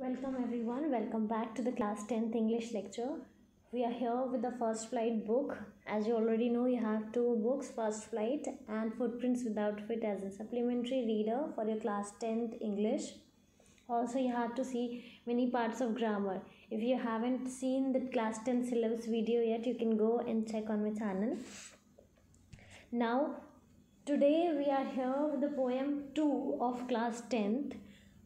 Welcome everyone, welcome back to the class 10th English lecture. We are here with the First Flight book. As you already know, you have two books, First Flight and Footprints Without Feet as a supplementary reader for your class 10th English. Also, you have to see many parts of grammar. If you haven't seen the class 10 syllabus video yet, you can go and check on my channel. Now, today we are here with the poem 2 of class 10th,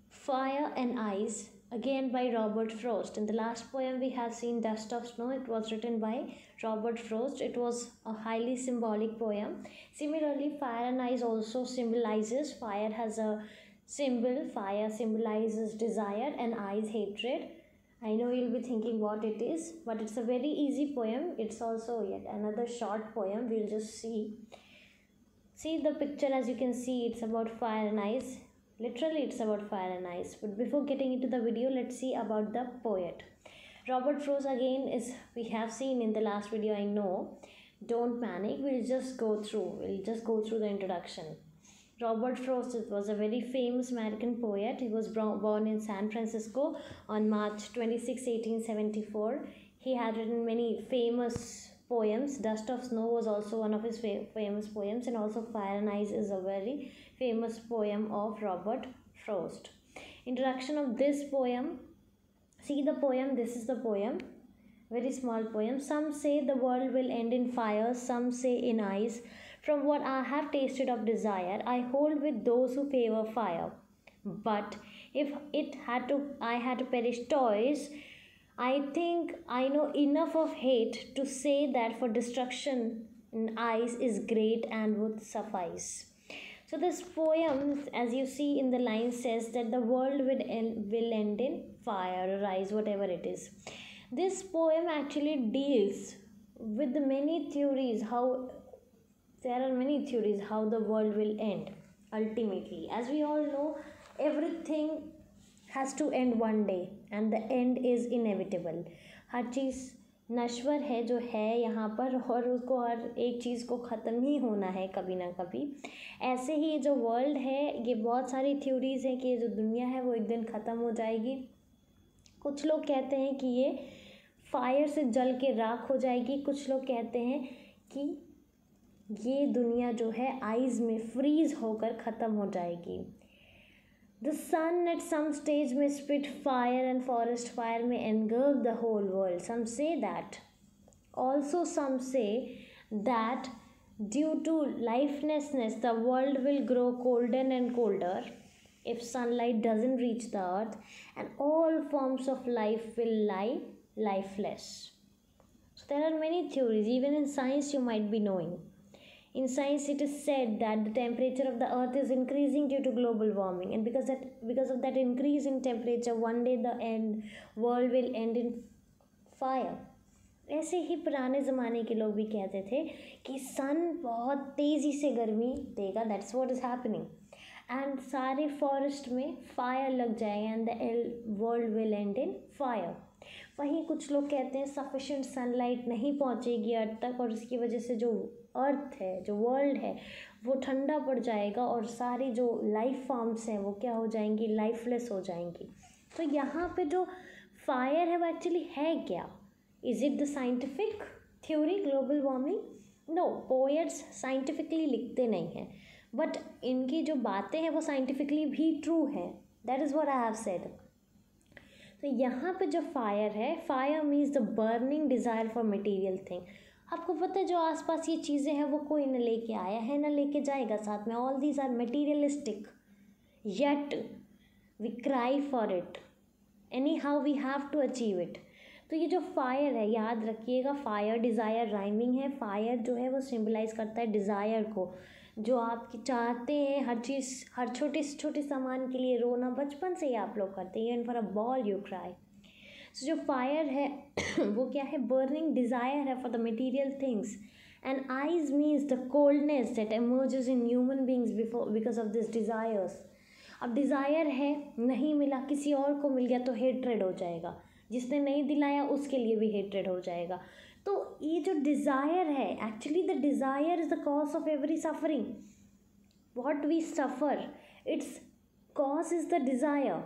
Fire and Ice, again by Robert Frost. In the last poem we have seen Dust of Snow. It was written by Robert Frost. It was a highly symbolic poem. Similarly, Fire and Ice also symbolizes, fire has a symbol, fire symbolizes desire and ice hatred. I know you'll be thinking what it is, but it's a very easy poem. It's also yet another short poem. We'll just see the picture. As you can see, it's about fire and ice. Literally it's about fire and ice. But before getting into the video, let's see about the poet. Robert Frost again is, we have seen in the last video, I know. Don't panic, we'll just go through the introduction. Robert Frost was a very famous American poet. He was born in San Francisco on March 26, 1874. He had written many famous poems. Dust of Snow was also one of his famous poems, and also Fire and Ice is a very famous poem of Robert Frost. Introduction of this poem. See the poem, this is the poem. Very small poem. Some say the world will end in fire, some say in ice. From what I have tasted of desire, I hold with those who favor fire. But if I had to perish twice, I think I know enough of hate to say that for destruction ice is great and would suffice. So this poem, as you see in the line, says that the world will end in fire or ice, whatever it is. This poem actually deals with the many theories, how there are many theories how the world will end ultimately. As we all know, everything has to end one day and the end is inevitable. हर चीज़ नश्वर है जो है यहाँ पर, और उसको हर एक चीज़ को ख़त्म ही होना है कभी ना कभी. ऐसे ही जो वर्ल्ड है, ये बहुत सारी थ्योरीज़ हैं कि ये जो दुनिया है वो एक दिन ख़त्म हो जाएगी. कुछ लोग कहते हैं कि ये फायर से जल के राख हो जाएगी. कुछ लोग कहते हैं कि ये दुनिया जो है आइस में फ्रीज होकर ख़त्म हो जाएगी. The sun at some stage may spit fire and forest fire may engulf the whole world. Some say that. Also some say that due to lifelessness the world will grow colder and colder if sunlight doesn't reach the earth, and all forms of life will lie lifeless. So there are many theories. Even in science you might be knowing. In science, it is said that the temperature of the earth is increasing due to global warming, and because of that increase in temperature, one day the world will end in fire. ऐसे ही पुराने ज़माने के लोग भी कहते थे कि सन बहुत तेज़ी से गर्मी देगा. That's what is happening. And सारे फॉरेस्ट में फायर लग जाएगा and the world will and in fire. वहीं कुछ लोग कहते हैं सफिशेंट सनलाइट नहीं पहुंचेगी अर्थ तक, और उसकी वजह से जो अर्थ है, जो वर्ल्ड है, वो ठंडा पड़ जाएगा और सारी जो लाइफ फॉर्म्स हैं वो क्या हो जाएंगी, लाइफलेस हो जाएंगी. तो यहाँ पे जो फायर है वो एक्चुअली है क्या? Is it the scientific theory global warming? No, poets scientifically लिखते नहीं हैं, बट इनकी जो बातें हैं वो साइंटिफिकली भी ट्रू हैं. That is what I have said. तो यहाँ पे जो फायर है, fire means the burning desire for material thing. आपको पता है जो आसपास ये चीज़ें हैं वो कोई न लेके आया है न लेके जाएगा साथ में. All these are materialistic, yet we cry for it. Anyhow we have to achieve it. तो ये जो फायर है, याद रखिएगा, फायर डिज़ायर राइमिंग है. फायर जो है वो सिम्बलाइज करता है डिज़ायर को, जो आप चाहते हैं. हर चीज़, हर छोटे से छोटे सामान के लिए रोना बचपन से ही आप लोग करते हैं. Even for a ball you cry. So जो फायर है वो क्या है? बर्निंग डिज़ायर है for the material things. And ice means the coldness that emerges in human beings because of this desires. अब डिज़ायर है, नहीं मिला, किसी और को मिल गया तो हेट्रेड हो जाएगा. जिसने नहीं दिलाया उसके लिए भी हेट्रेड हो जाएगा. तो ये जो डिज़ायर है, actually the desire is the cause of every suffering. What we suffer, its cause is the desire.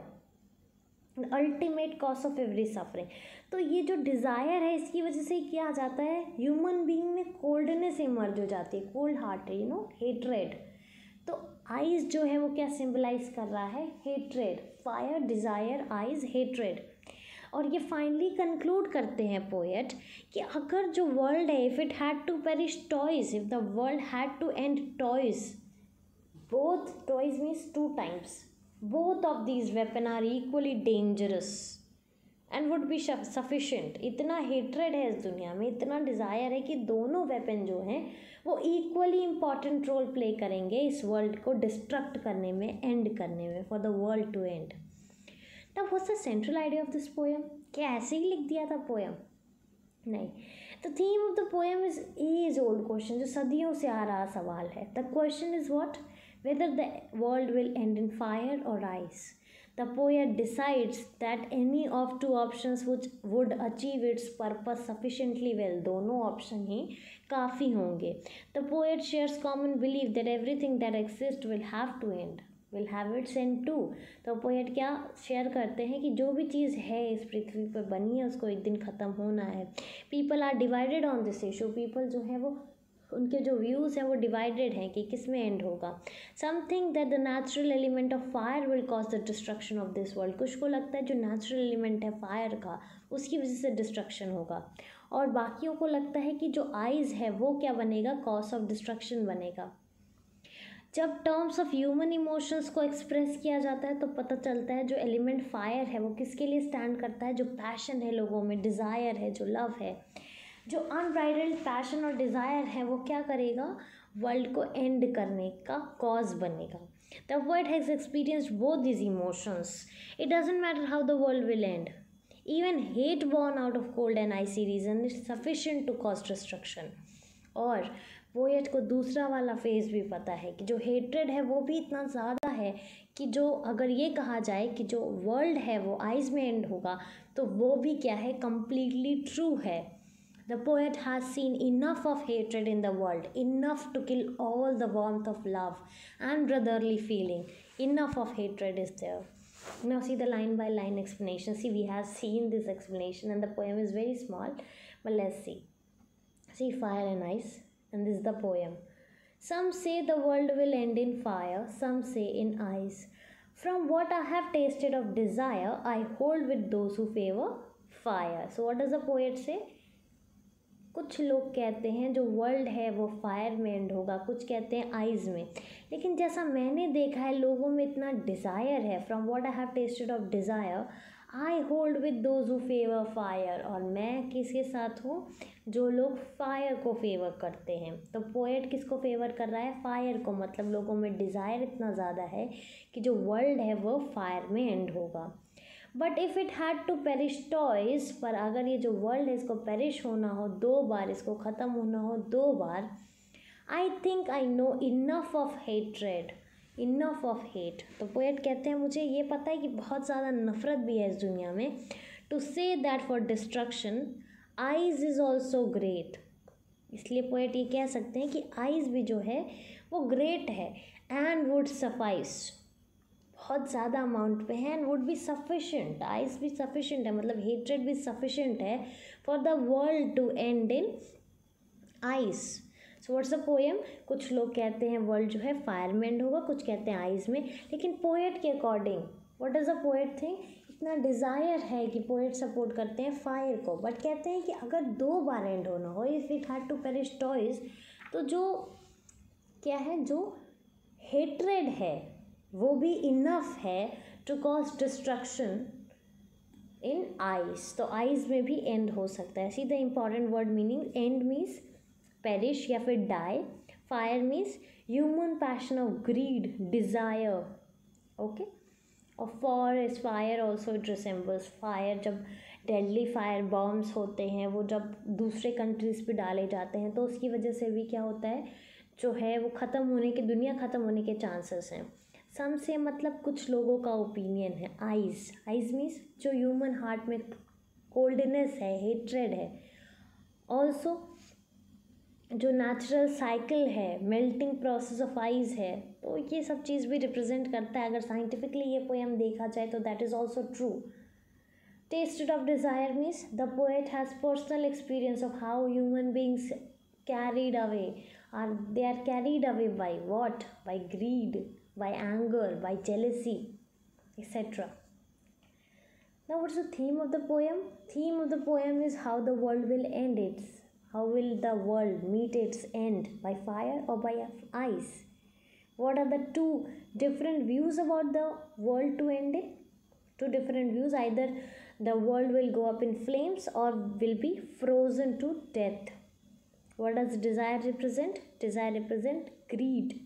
Ultimate cause of every suffering. तो ये जो डिज़ायर है इसकी वजह से क्या आ जाता है, ह्यूमन बीइंग में कोल्डनेस इमर्ज हो जाती है, कोल्ड हार्टेड, हेट्रेड। तो आइज जो है वो क्या सिंबलाइज कर रहा है, hatred, fire, desire, eyes, hatred. और ये फाइनली कंक्लूड करते हैं पोएट कि अगर जो वर्ल्ड है, if it had to perish twice, if the world had to end twice, both toys means two times, both of these weapon are equally dangerous and would be sufficient। इतना hatred है इस दुनिया में, इतना desire है कि दोनों weapon जो हैं वो इक्वली इम्पॉर्टेंट रोल प्ले करेंगे इस वर्ल्ड को डिस्ट्रक्ट करने में, एंड करने में, for the world to end. तब what's the central idea of this poem? क्या ऐसे ही लिख दिया था पोएम? नहीं। The theme of the poem is age old question, जो सदियों से आ रहा सवाल है। The question is what? Whether the world will end in fire or ice. The poet decides that any of two options which would achieve its purpose sufficiently well, दोनों option ही काफ़ी होंगे। The poet shares common belief that everything that exists will have to end, will have its end too। तो poet क्या share करते हैं कि जो भी चीज़ है इस पृथ्वी पर बनी है उसको एक दिन ख़त्म होना है। People are divided on this issue। People जो है वो, उनके जो व्यूज़ हैं वो डिवाइडेड हैं कि किस में एंड होगा। Something that the natural element of fire will cause the destruction of this world. कुछ को लगता है जो नेचुरल एलिमेंट है फायर का, उसकी वजह से डिस्ट्रक्शन होगा। और बाकियों को लगता है कि जो आइज़ है वो क्या बनेगा, कॉज ऑफ डिस्ट्रक्शन बनेगा। जब टर्म्स ऑफ ह्यूमन इमोशंस को एक्सप्रेस किया जाता है तो पता चलता है जो एलिमेंट फायर है वो किसके लिए स्टैंड करता है, जो पैशन है लोगों में, डिज़ायर है, जो लव है, जो अनब्राइडल्ड पैशन और डिज़ायर है वो क्या करेगा, वर्ल्ड को एंड करने का कॉज बनेगा। The world has experienced both this emotions. It doesn't matter how the world will end, even hate born out of cold and icy reason is sufficient to cause destruction. और poet को दूसरा वाला phase भी पता है कि जो hatred है वो भी इतना ज़्यादा है कि जो अगर ये कहा जाए कि जो वर्ल्ड है वो आइज़ में एंड होगा तो वो भी क्या है, कंप्लीटली ट्रू है। The poet has seen enough of hatred in the world, enough to kill all the warmth of love and brotherly feeling. Enough of hatred is there. Now see the line by line explanation. See, we have seen this explanation and the poem is very small, but let's see. See, fire and ice, and this is the poem. Some say the world will end in fire, some say in ice. From what I have tasted of desire, I hold with those who favor fire. So what does the poet say? कुछ लोग कहते हैं जो world है वो fire में end होगा, कुछ कहते हैं आइज़ में। लेकिन जैसा मैंने देखा है लोगों में इतना डिज़ायर है, from what I have tested of desire, I hold with those who favour fire. और मैं किसके साथ हूँ, जो लोग फायर को फेवर करते हैं। तो पोएट किसको फेवर कर रहा है, फायर को। मतलब लोगों में डिज़ायर इतना ज़्यादा है कि जो वर्ल्ड है वो फायर में एंड होगा। But if it had to perish twice, पर अगर ये जो वर्ल्ड है इसको पेरिश होना हो 2 बार, इसको ख़त्म होना हो 2 बार, I think I know enough of hatred, enough of hate. तो पोएट कहते हैं मुझे ये पता है कि बहुत ज़्यादा नफ़रत भी है इस दुनिया में, to say that for destruction ice is also great. इसलिए पोएट ये कह सकते हैं कि आइज़ भी जो है वो ग्रेट है, एंड वुड सफाइस, बहुत ज़्यादा अमाउंट पे है, and would be sufficient, ice भी सफिशेंट है, मतलब हेट्रेड भी सफिशेंट है for the world to end in ice. So what's the poem? कुछ लोग कहते हैं वर्ल्ड जो है फायर में एंड होगा, कुछ कहते हैं आइज़ में। लेकिन पोएट के according what does the poet think? इतना डिज़ायर है कि पोएट सपोर्ट करते हैं फायर को, बट कहते हैं कि अगर 2 बार एंड होना हो, if it had to perish twice, तो जो क्या है, जो हेट्रेड है वो भी इनफ है to cause destruction in ice. तो आइज़ में भी एंड हो सकता है। See the important word meaning, end means perish या फिर die, fire means human passion of greed, desire, okay. और for is fire also it resembles fire. जब डेडली फायर बॉम्ब्स होते हैं वो जब दूसरे कंट्रीज़ पे डाले जाते हैं तो उसकी वजह से भी क्या होता है, जो है वो ख़त्म होने के, दुनिया ख़त्म होने के चांसेस हैं। सम से मतलब कुछ लोगों का ओपिनियन है। आइज़, आइज़ मीन्स जो ह्यूमन हार्ट में कोल्डनेस है, हेट्रेड है। ऑल्सो जो नेचुरल साइकिल है, मेल्टिंग प्रोसेस ऑफ आइज़ है, तो ये सब चीज़ भी रिप्रेजेंट करता है। अगर साइंटिफिकली ये पोएम देखा जाए तो that is also true. Tasted of desire means the poet has personal experience of how human beings carried away, or they are carried away by what? By greed, by anger, by jealousy, etc. Now, what's the theme of the poem? Theme of the poem is how the world will end its. How will the world meet its end? By fire or by ice? What are the two different views about the world to end in? Two different views. Either the world will go up in flames or will be frozen to death. What does desire represent? Desire represent greed.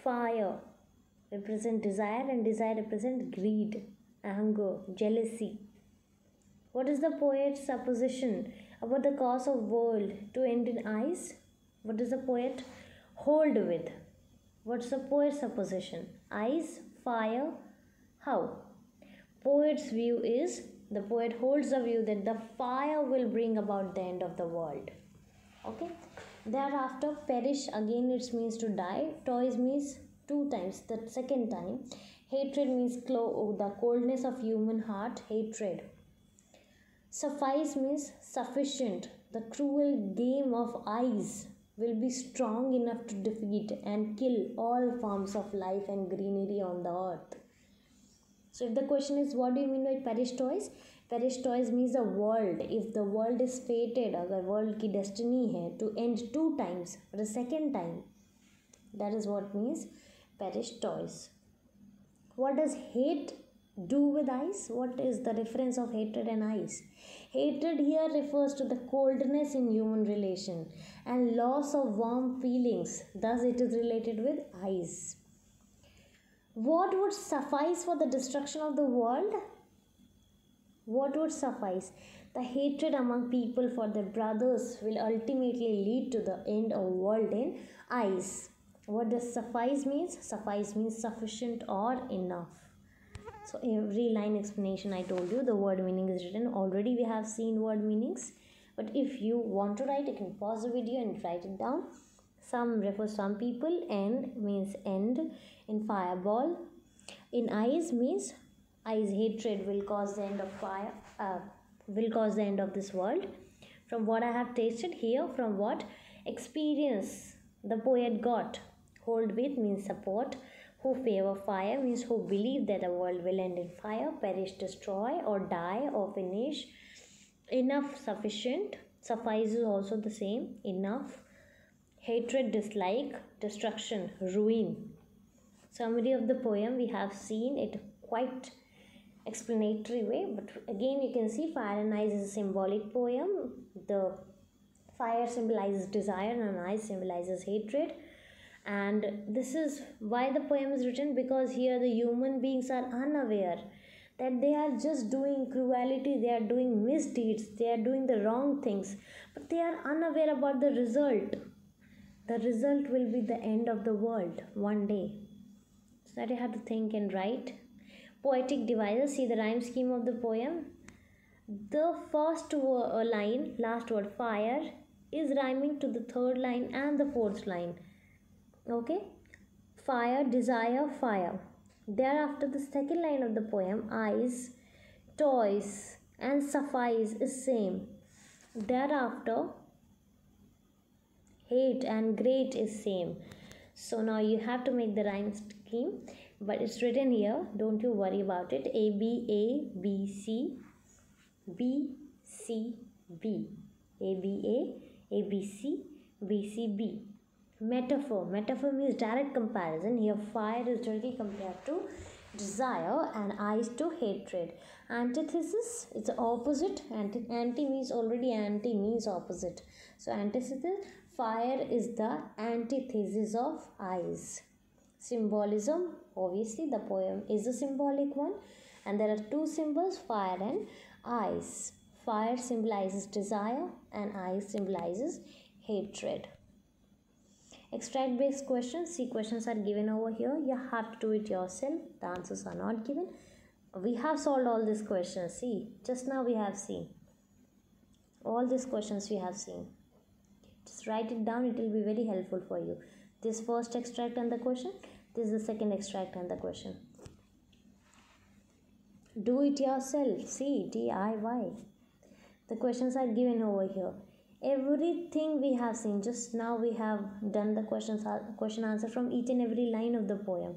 Fire represent desire and desire represent greed, anger, jealousy. What is the poet's supposition about the cause of world to end in ice? What does the poet hold with? What's the poet's supposition? Ice, fire, how? Poet's view is, the poet holds the view that the fire will bring about the end of the world. Okay. Thereafter, perish, again it means to die. Toys means two times, the second time. Hatred means the coldness of human heart, hatred. Suffice means sufficient. The cruel game of ice will be strong enough to defeat and kill all forms of life and greenery on the earth. So if the question is, what do you mean by perish toys? Perish toys means the world. If the world is fated, अगर world की destiny है to end two times, for the second time, that is what means perish toys. What does hate do with ice? What is the difference of hatred and ice? Hatred here refers to the coldness in human relation and loss of warm feelings. Thus it is related with ice. What would suffice for the destruction of the world? What would suffice? The hatred among people for their brothers will ultimately lead to the end of world in ice. What does suffice means? Suffice means sufficient or enough. So every line explanation I told you, the word meaning is written. Already we have seen word meanings. But if you want to write, you can pause the video and write it down. Some refers some people. End means end. In fireball. In ice means ice, hatred will cause the end of fire. Will cause the end of this world. From what I have tasted here, from what experience the poet got. Hold with means support. Who favor fire means who believe that the world will end in fire. Perish, destroy, or die, or finish. Enough, sufficient. Suffice is also the same. Enough. Hatred, dislike. Destruction, ruin. Summary of the poem, we have seen it quite explanatory way, but again you can see fire and ice is a symbolic poem. The fire symbolizes desire and ice symbolizes hatred. And this is why the poem is written, because here the human beings are unaware that they are just doing cruelty, they are doing misdeeds, they are doing the wrong things, but they are unaware about the result. The result will be the end of the world one day. So that you have to think and write. Poetic devices, see the rhyme scheme of the poem. The first line, last word fire, is rhyming to the third line and the fourth line. Okay, fire, desire, fire. Thereafter, the second line of the poem, eyes, toys, and suffice is same. Thereafter, hate and great is same. So now you have to make the rhyme scheme, but it's written here. Don't you worry about it. A B A B C B C B. A B A B C B C B. Metaphor. Metaphor means direct comparison. Here fire is directly compared to desire and ice to hatred. Antithesis, it's the opposite. Anti means already, anti means opposite. So antithesis, fire is the antithesis of ice. Symbolism, obviously the poem is a symbolic one, and there are two symbols, fire and ice. Fire symbolizes desire and ice symbolizes hatred. Extract based questions. See, questions are given over here. You have to do it yourself. The answers are not given. We have solved all these questions. See, just now we have seen. All these questions we have seen. Just write it down. It will be very helpful for you. This first extract and the question. This is the second extract and the question. Do it yourself. See, DIY. The questions are given over here. Everything we have seen, just now we have done the question answer from each and every line of the poem.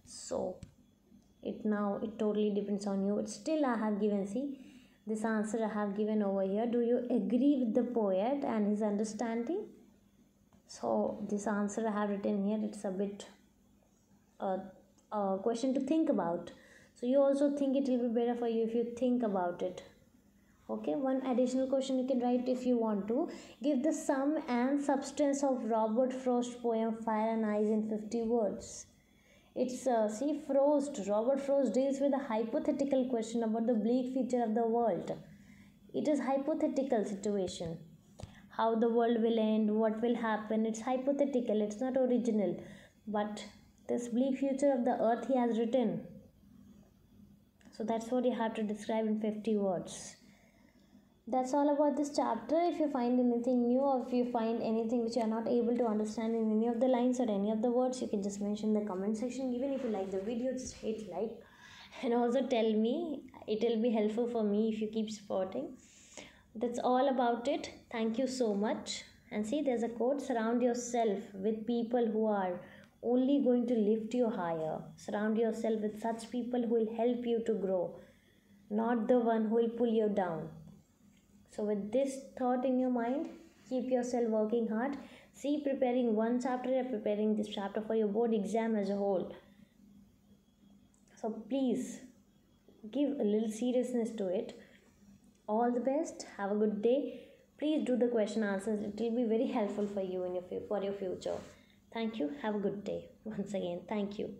So it totally depends on you. But still I have given, see, this answer I have given over here. Do you agree with the poet and his understanding? So this answer I have written here, it's a bit a question to think about. So you also think it will be better for you if you think about it. Okay, one additional question you can write if you want to. Give the sum and substance of Robert Frost poem Fire and Ice in 50 words. It's Robert Frost deals with a hypothetical question about the bleak future of the world. It is hypothetical situation. How the world will end, what will happen, it's hypothetical, it's not original. But this bleak future of the earth he has written. So that's what you have to describe in 50 words. That's all about this chapter. If you find anything new or if you find anything which you are not able to understand in any of the lines or any of the words, you can just mention in the comment section. Even if you like the video, just hit like and also tell me. It will be helpful for me if you keep supporting. That's all about it. Thank you so much. And see, there's a quote: surround yourself with people who are only going to lift you higher. Surround yourself with such people who will help you to grow, not the one who will pull you down. So with this thought in your mind, keep yourself working hard. See, preparing one chapter, you're preparing this chapter for your board exam as a whole. So please give a little seriousness to it. All the best. Have a good day. Please do the question answers. It will be very helpful for you for your future. Thank you. Have a good day. Once again, thank you.